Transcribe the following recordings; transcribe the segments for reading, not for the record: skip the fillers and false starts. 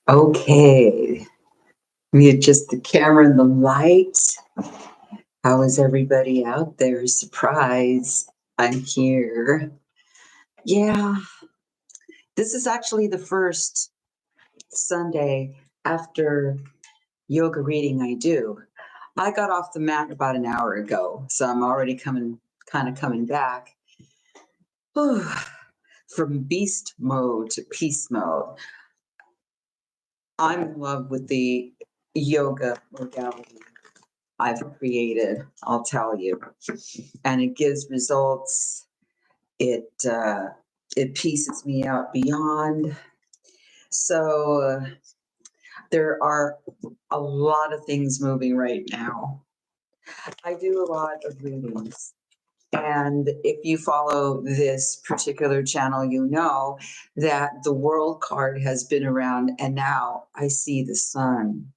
Okay, let me adjust the camera and the light. How is everybody out there? Surprise, I'm here. Yeah, this is actually the first Sunday after yoga reading I do. I got off the mat about an hour ago, so I'm already coming back. From beast mode to peace mode. I'm in love with the yoga modality I've created, I'll tell you. And it gives results. It pieces me out beyond. So there are a lot of things moving right now. I do a lot of readings. And if you follow this particular channel, you know that the world card has been around, and now I see the sun.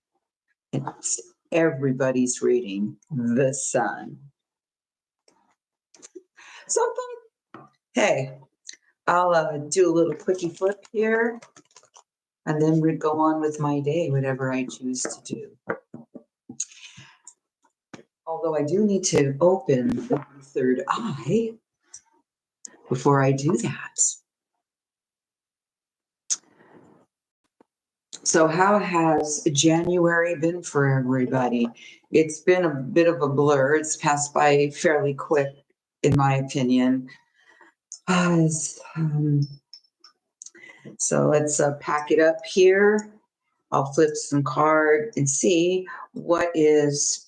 And everybody's reading the sun. So I thought, hey, I'll do a little quickie flip here, and then we'd go on with my day, whatever I choose to do. Although I do need to open the third eye before I do that. So how has January been for everybody? It's been a bit of a blur. It's passed by fairly quick, in my opinion. So let's pack it up here. I'll flip some card and see what is,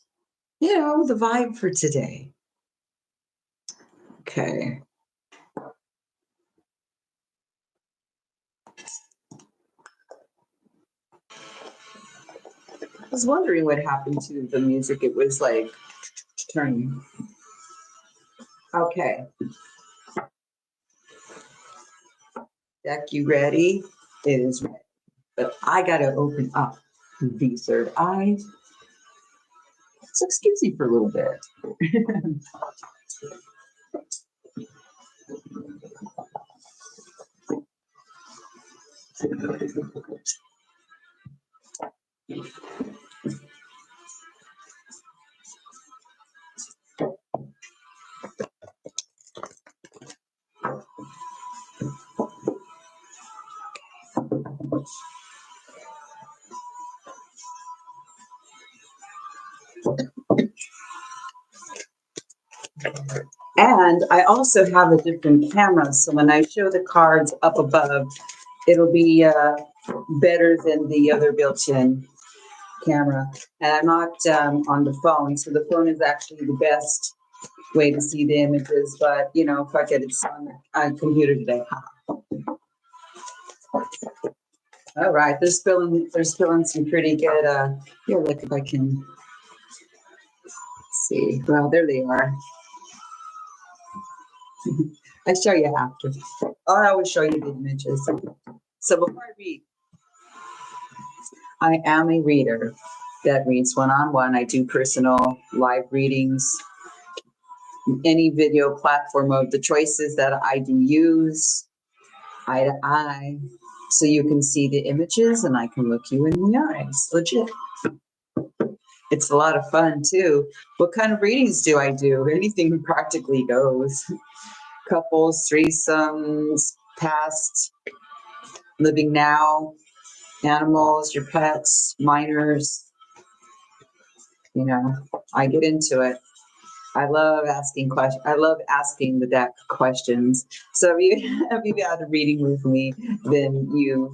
the vibe for today. Okay. I was wondering what happened to the music. It was like turning. Okay. Deck, you ready? It is ready. But I got to open up the third eye. So excuse me for a little bit. And I also have a different camera, so when I show the cards up above, it'll be better than the other built-in camera. And I'm not on the phone, so the phone is actually the best way to see the images, but fuck it, it's on a computer today. All right, they're spilling some pretty good, here, look if I can see. Well, there they are. I show you after. I'll always show you the images. So before I read, I am a reader that reads one-on-one. I do personal live readings, any video platform of the choices that I do use, eye to eye, so you can see the images and I can look you in the eyes. Legit. It's a lot of fun too. What kind of readings do I do? Anything practically goes. Couples, threesomes, past, living now, animals, your pets, minors. I get into it. I love asking questions. I love asking the deck questions. So if you had a reading with me, then you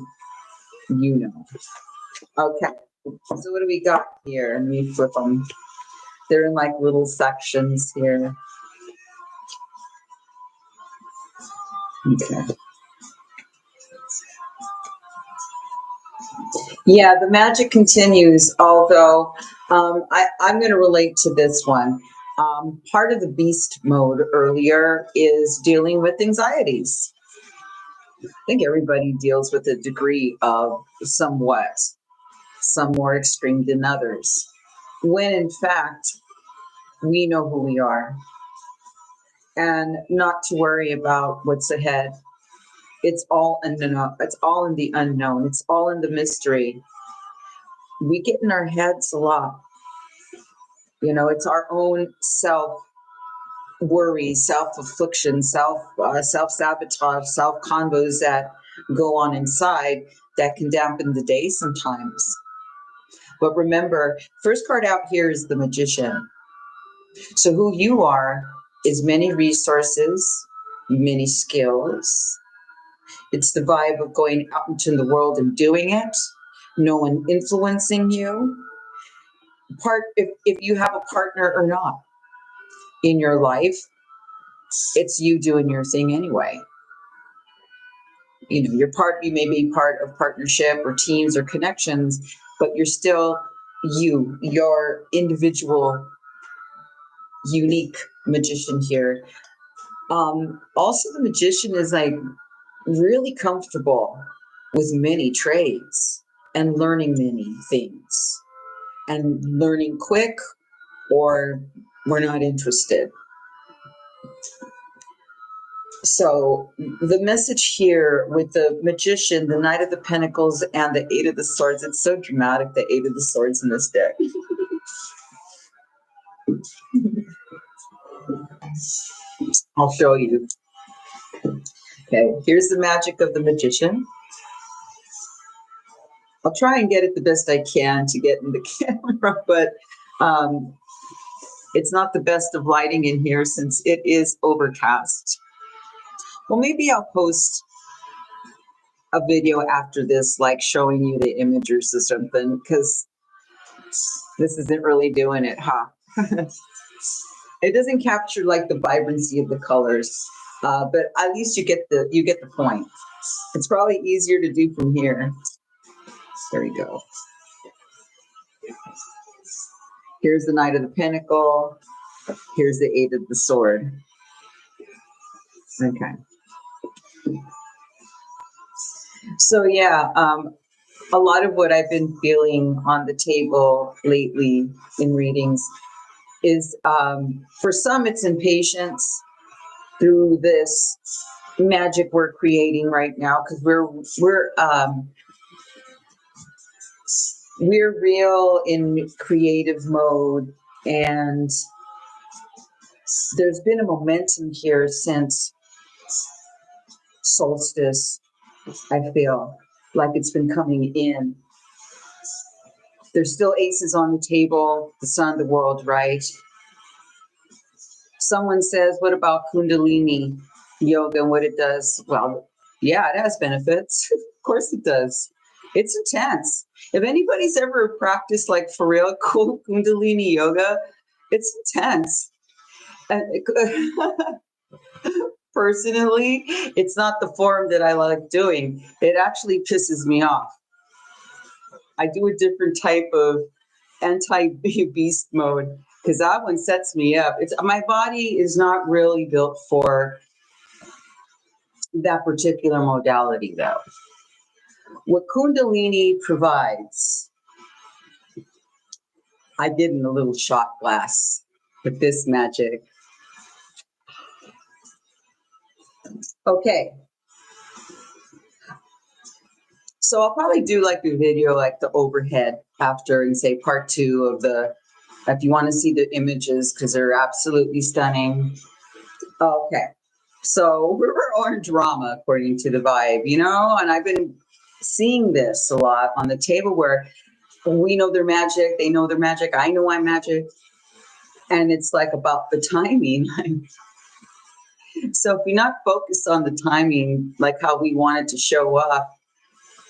know. Okay. So what do we got here? Let me flip them. They're in like little sections here. Okay. Yeah, the magic continues, although I'm going to relate to this one. Part of the beast mode earlier is dealing with anxieties. I think everybody deals with a degree of somewhat, some more extreme than others, when in fact, we know who we are and not to worry about what's ahead. It's all unknown. It's all in the unknown. It's all in the mystery. We get in our heads a lot. You know, it's our own self worry, self affliction, self sabotage, self convos that go on inside that can dampen the day sometimes. But remember, first card out here is the Magician. So who you are is many resources, many skills. It's the vibe of going out into the world and doing it. No one influencing you. If you have a partner or not in your life, it's you doing your thing anyway. You know, you may be part of partnership or teams or connections, but you're still your individual, unique magician here. Also, the Magician is like really comfortable with many trades and learning many things and learning quick, or we're not interested. So the message here with the Magician, the Knight of the Pentacles, and the Eight of the Swords, it's so dramatic, the Eight of the Swords in this deck. I'll show you. Okay, here's the magic of the Magician. I'll try and get it the best I can to get in the camera, but it's not the best of lighting in here since it is overcast. Well, maybe I'll post a video after this, like showing you the images or something, because this isn't really doing it, huh? It doesn't capture like the vibrancy of the colors, but at least you get the point. It's probably easier to do from here. There we go. Here's the Knight of the Pentacle. Here's the Eight of the Sword. Okay. So yeah, a lot of what I've been feeling on the table lately in readings is, for some, it's impatience through this magic we're creating right now, because we're real in creative mode, and there's been a momentum here since solstice. I feel like it's been coming in. There's still aces on the table, the sun, the world, right? Someone says, what about Kundalini yoga and what it does? Well, yeah, it has benefits. Of course it does. It's intense. If anybody's ever practiced like for real cool Kundalini yoga, it's intense. And personally, it's not the form that I like doing. It actually pisses me off. I do a different type of anti-beast mode, because that one sets me up. My body is not really built for that particular modality, though. What Kundalini provides, I did in a little shot glass with this magic. Okay. So I'll probably do like a video, like the overhead after, and say part 2 of the, if you want to see the images, because they're absolutely stunning. Okay. So we're on drama, according to the vibe, you know, and I've been seeing this a lot on the table where we know their magic, they know their magic, I know I'm magic. And it's like about the timing. So if you're not focused on the timing, like how we wanted to show up,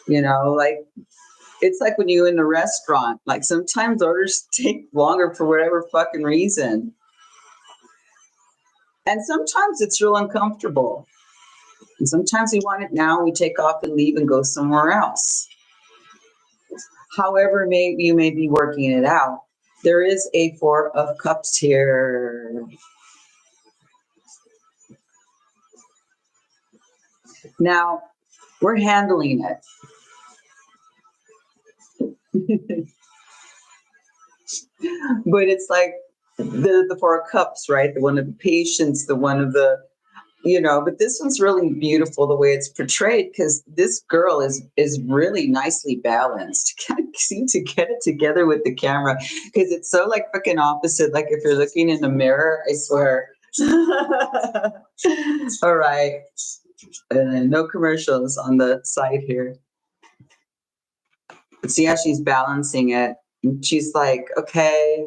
you know, like it's like when you're in a restaurant, like sometimes orders take longer for whatever fucking reason. And sometimes it's real uncomfortable. And sometimes we want it now, we take off and leave and go somewhere else. However, you may be working it out. There is a 4 of Cups here. Now, we're handling it. But it's like the 4 of Cups, right? The one of the patience, the one of the but this one's really beautiful the way it's portrayed because this girl is really nicely balanced. Can't seem to get it together with the camera because it's so like fucking opposite. Like if you're looking in the mirror, I swear. All right. And then no commercials on the side here. But see how she's balancing it. And she's like, okay,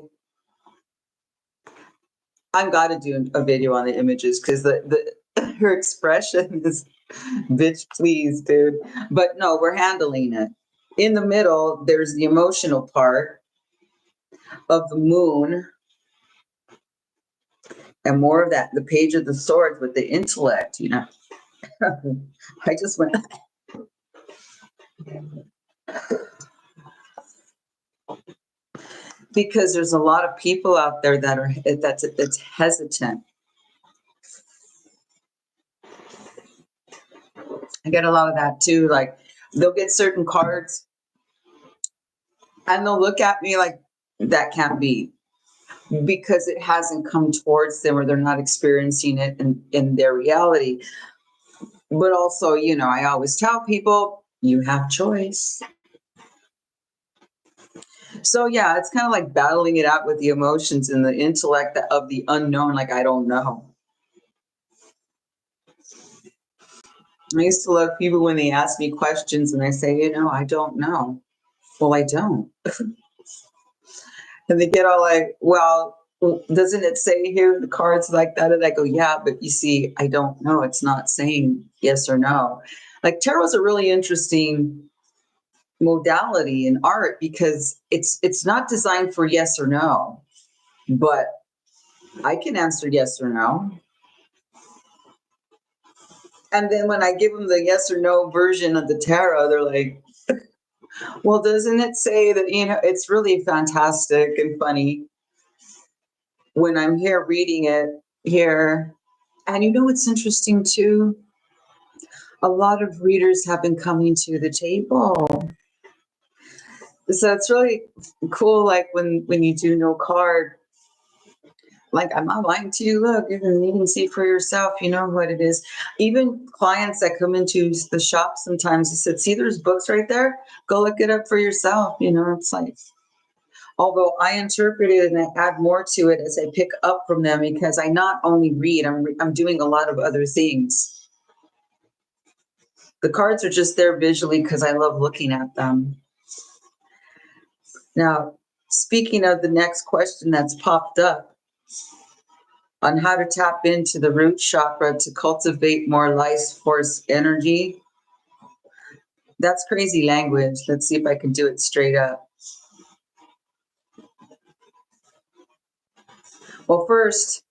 I've got to do a video on the images because the her expression is, bitch, please, dude. But no, we're handling it. In the middle, there's the emotional part of the moon and more of that, the page of the swords with the intellect, I just went. Because there's a lot of people out there that's hesitant. I get a lot of that too. Like they'll get certain cards and they'll look at me like that can't be because it hasn't come towards them or they're not experiencing it in their reality. But also, I always tell people you have choice. So yeah, it's kind of like battling it out with the emotions and the intellect of the unknown. Like, I don't know. I used to love people when they ask me questions and I say, I don't know. Well, I don't. And they get all like, well, doesn't it say here in the cards like that? And I go, yeah, but you see, I don't know. It's not saying yes or no. Like tarot's a really interesting modality in art because it's not designed for yes or no, but I can answer yes or no. And then when I give them the yes or no version of the tarot, they're like, well, doesn't it say that, it's really fantastic and funny when I'm here reading it here. And what's interesting too? A lot of readers have been coming to the table. So it's really cool. Like when you do no card, like I'm not lying to you. Look, you can see for yourself, what it is. Even clients that come into the shop sometimes, they said, see, there's books right there. Go look it up for yourself. It's like, although I interpret it and I add more to it as I pick up from them because I not only read, I'm doing a lot of other things. The cards are just there visually because I love looking at them. Now, speaking of the next question that's popped up on how to tap into the root chakra to cultivate more life force energy. That's crazy language. Let's see if I can do it straight up. Well, first,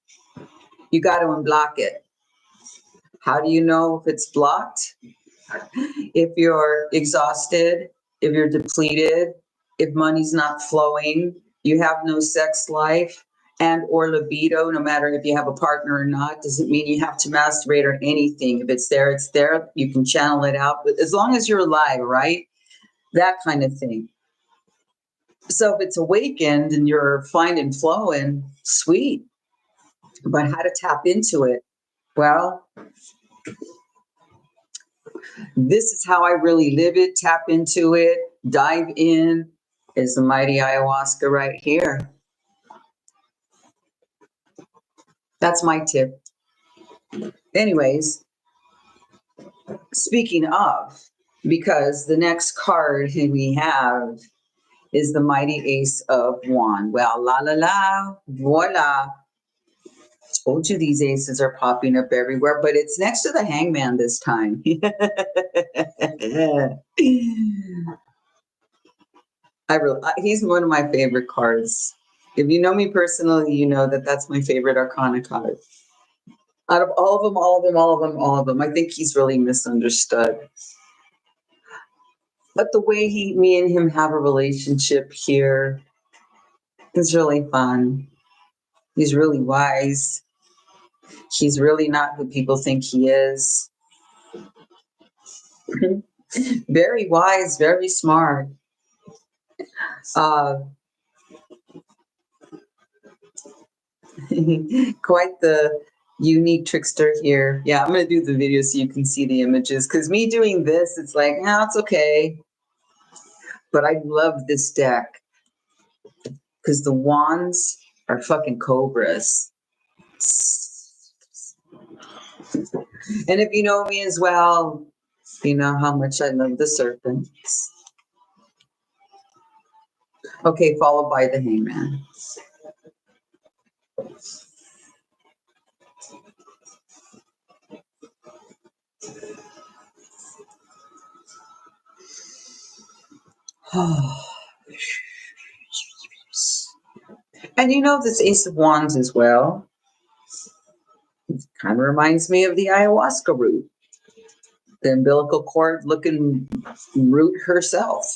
you got to unblock it. How do you know if it's blocked? If you're exhausted, if you're depleted, if money's not flowing, you have no sex life and or libido, no matter if you have a partner or not, doesn't mean you have to masturbate or anything. If it's there, it's there. You can channel it out, but as long as you're alive, right? That kind of thing. So if it's awakened and you're fine and flowing, sweet. But how to tap into it? Well, this is how I really live it, tap into it, dive in, is the mighty ayahuasca right here. That's my tip. Anyways, speaking of, because the next card we have is the mighty Ace of Wands. Well, la la la, voila. Told you these aces are popping up everywhere, but it's next to the Hangman this time. He's one of my favorite cards. If you know me personally, you know that that's my favorite Arcana card. Out of all of them, I think he's really misunderstood. But the way me and him have a relationship here is really fun. He's really wise. He's really not who people think he is. Very wise, very smart. Quite the Unique trickster here. Yeah, I'm going to do the video so you can see the images. Because me doing this, it's like, no, it's okay. But I love this deck. Because the wands are fucking cobras. And if you know me as well, you know how much I love the serpents. Okay, followed by the hangman. And you know this Ace of Wands as well. Kind of reminds me of the ayahuasca root. The umbilical cord looking root herself.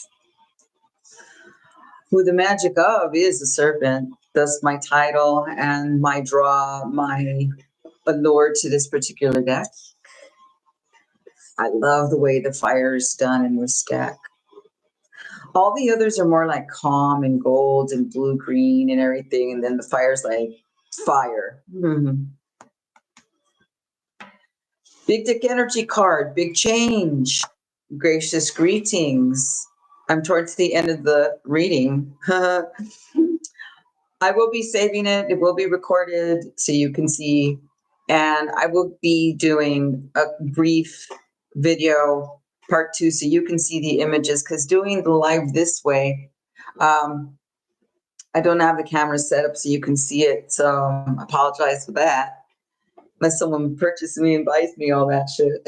Who the magic of is the serpent. Thus my title and my draw, my allure to this particular deck. I love the way the fire is done in this deck. All the others are more like calm and gold and blue green and everything. And then the fire's like fire. Mm-hmm. Big Dick Energy card, big change. Gracious greetings. I'm towards the end of the reading. I will be saving it. It will be recorded so you can see. And I will be doing a brief video part 2 so you can see the images, because doing the live this way, I don't have the camera set up so you can see it. So I apologize for that. Unless someone purchases me and buys me all that shit.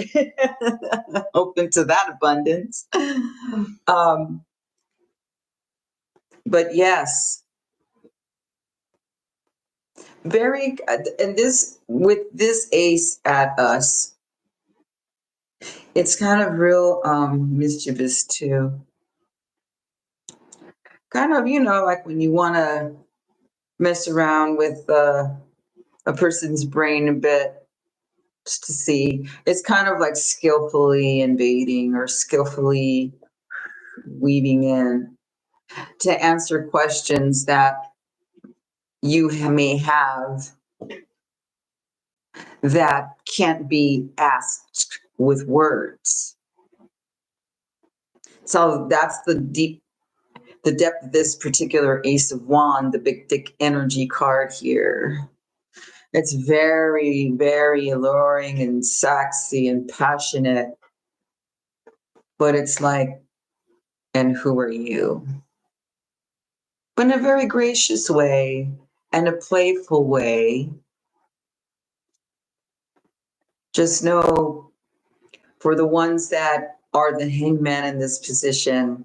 Open to that abundance. But yes, very, and this, with this ace at us, it's kind of real mischievous too. Kind of, you know, like when you want to mess around with a person's brain a bit, just to see. It's kind of like skillfully invading or skillfully weaving in to answer questions that you may have that can't be asked with words. So that's the depth of this particular Ace of Wands, the Big Dick Energy card here. It's very, very alluring and sexy and passionate. But it's like, and who are you? But in a very gracious way and a playful way. Just know, for the ones that are the hangman in this position,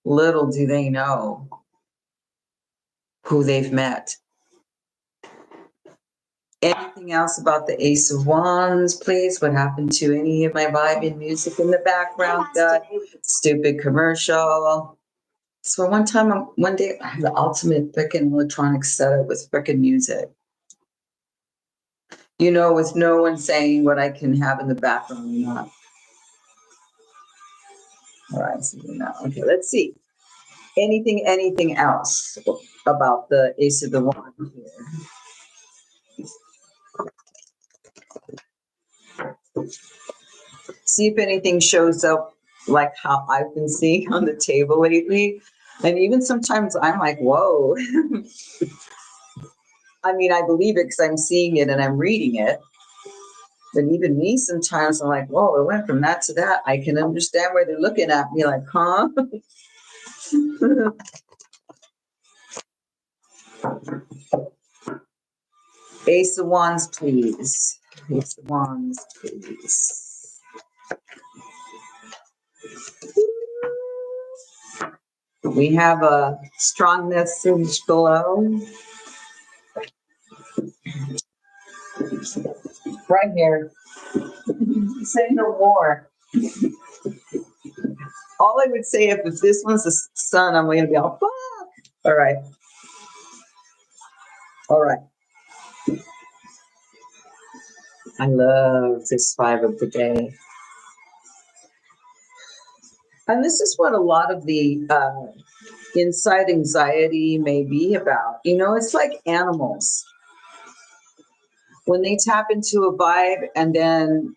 little do they know who they've met. Anything else about the Ace of Wands, please? What happened to any of my vibing music in the background? That stupid commercial. So one day, I had the ultimate frickin' electronic setup with frickin' music. You know, with no one saying what I can have in the background or not. All right, so now, okay, let's see. Anything else about the Ace of the Wand here? See if anything shows up like how I've been seeing on the table lately. And even sometimes I'm like, whoa. I mean, I believe it because I'm seeing it and I'm reading it. But even me, sometimes I'm like, whoa, it went from that to that. I can understand where they're looking at me like, huh? Ace of Wands, please. Ace of Wands, please. We have a strong message below. Right here. Say no more. All I would say, if this one's the sun, I'm going to be all, fuck. All right. All right. I love this 5 of the day. And this is what a lot of the inside anxiety may be about. You know, it's like animals. When they tap into a vibe and then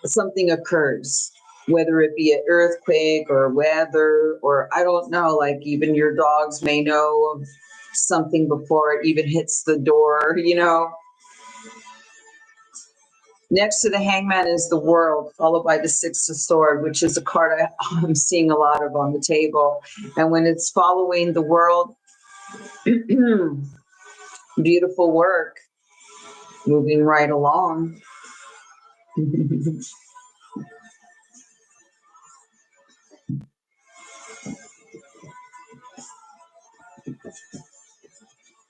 something occurs, whether it be an earthquake or weather, or I don't know, like even your dogs may know of something before it even hits the door, you know. Next to the hangman is the world, followed by the six of sword, which is a card I'm seeing a lot of on the table. And when it's following the world, beautiful work, moving right along.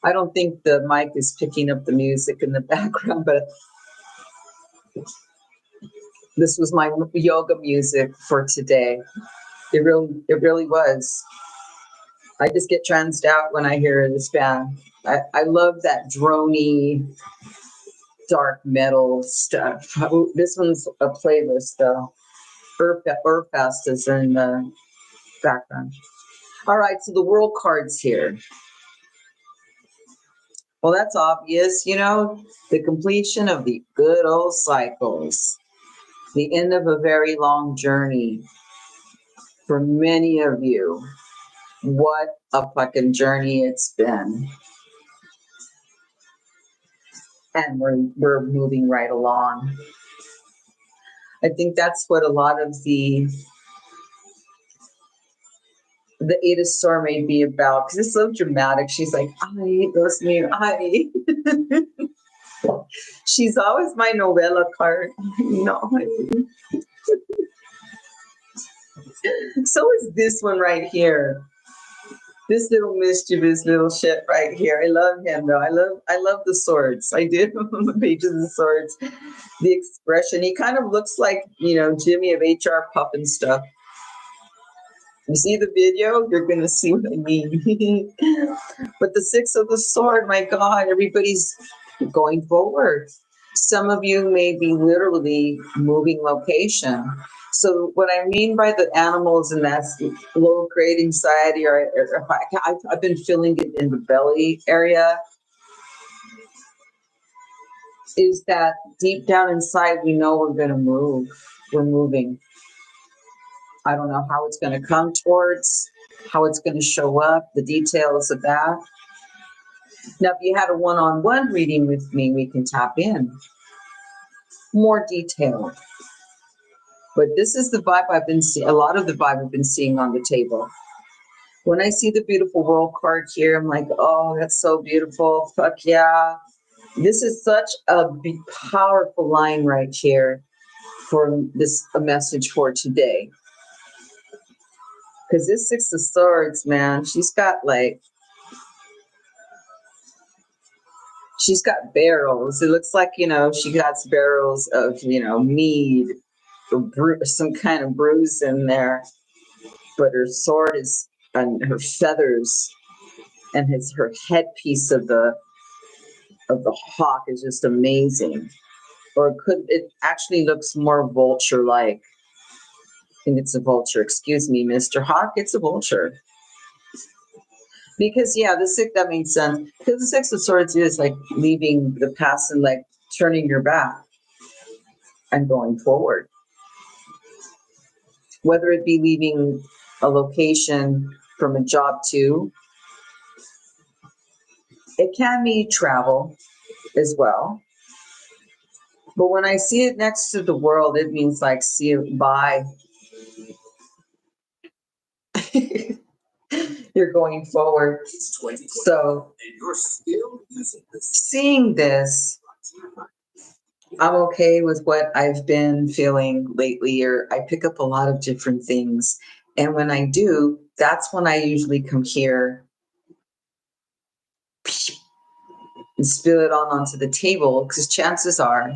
I don't think the mic is picking up the music in the background, but this was my yoga music for today. It really was. I just get transed out when I hear this band. I love that droney, dark metal stuff. This one's a playlist though. Urfest is in the background. All right, so the world cards here. Well, that's obvious, you know, the completion of the good old cycles, the end of a very long journey for many of you. What a fucking journey it's been. And we're moving right along. I think that's what a lot of the Eight of Star may be about, because it's so dramatic. She's like, ay, Dios mío, ay. She's always my novella card. No. So is this one right here. This little mischievous little shit right here. I love him though. I love the swords. I do. The pages of swords. The expression. He kind of looks like, you know, Jimmy of HR Pup and stuff. You see the video, you're gonna see what I mean. But the six of the sword, my God, everybody's going forward. Some of you may be literally moving location. So what I mean by the animals in that low grade anxiety, or I've been feeling it in the belly area, is that deep down inside we know we're going to move. We're moving. I don't know how it's going to come towards, how it's going to show up, the details of that. Now, if you had a one-on-one reading with me, we can tap in more detail. But this is the vibe I've been seeing, a lot of the vibe I've been seeing on the table. When I see the beautiful world card here, I'm like, oh, that's so beautiful. Fuck yeah. This is such a big, powerful line right here for this a message for today. Because this Six of Swords, man, she's got barrels. It looks like, you know, she got barrels of, you know, mead, or some kind of bruise in there. But her sword is, and her feathers, and her headpiece of the hawk is just amazing. Or it actually looks more vulture-like. I think it's a vulture. Excuse me, Mr. Hawk, it's a vulture. Because yeah, that makes sense. Because the Six of Swords is like leaving the past and like turning your back and going forward. Whether it be leaving a location from a job too, it can be travel as well. But when I see it next to the world, it means like see it bye. You're going forward. So seeing this, I'm okay with what I've been feeling lately, or I pick up a lot of different things. And when I do, that's when I usually come here and spill it on onto the table, because chances are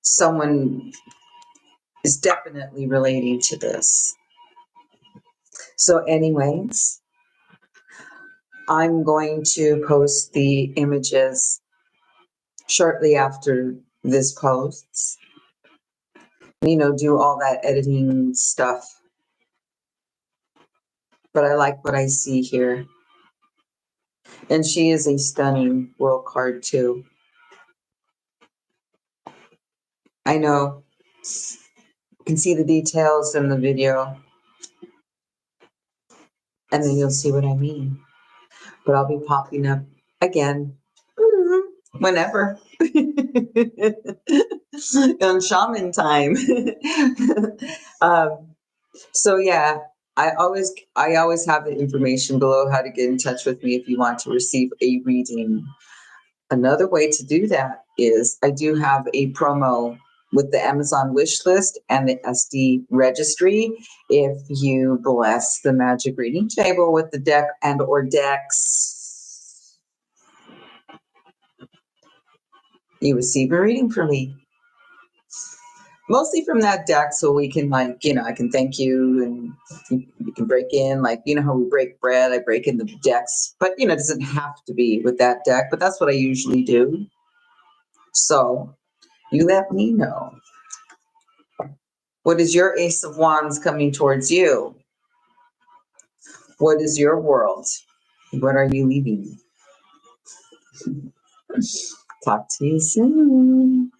someone is definitely relating to this. So anyways, I'm going to post the images shortly after this posts. You know, do all that editing stuff. But I like what I see here. And she is a stunning world card too. I know. You can see the details in the video, and then you'll see what I mean. But I'll be popping up again whenever on shaman time. um, so yeah, I always have the information below how to get in touch with me if you want to receive a reading. Another way to do that is I do have a promo with the Amazon Wishlist and the ESTY Registry. If you bless the magic reading table with the deck and or decks, you receive a reading from me. Mostly from that deck, so we can, like, I can thank you, and you can break in, like, how we break bread, I break in the decks, but it doesn't have to be with that deck, but that's what I usually do. So you let me know. What is your Ace of Wands coming towards you? What is your world? What are you leaving? Talk to you soon.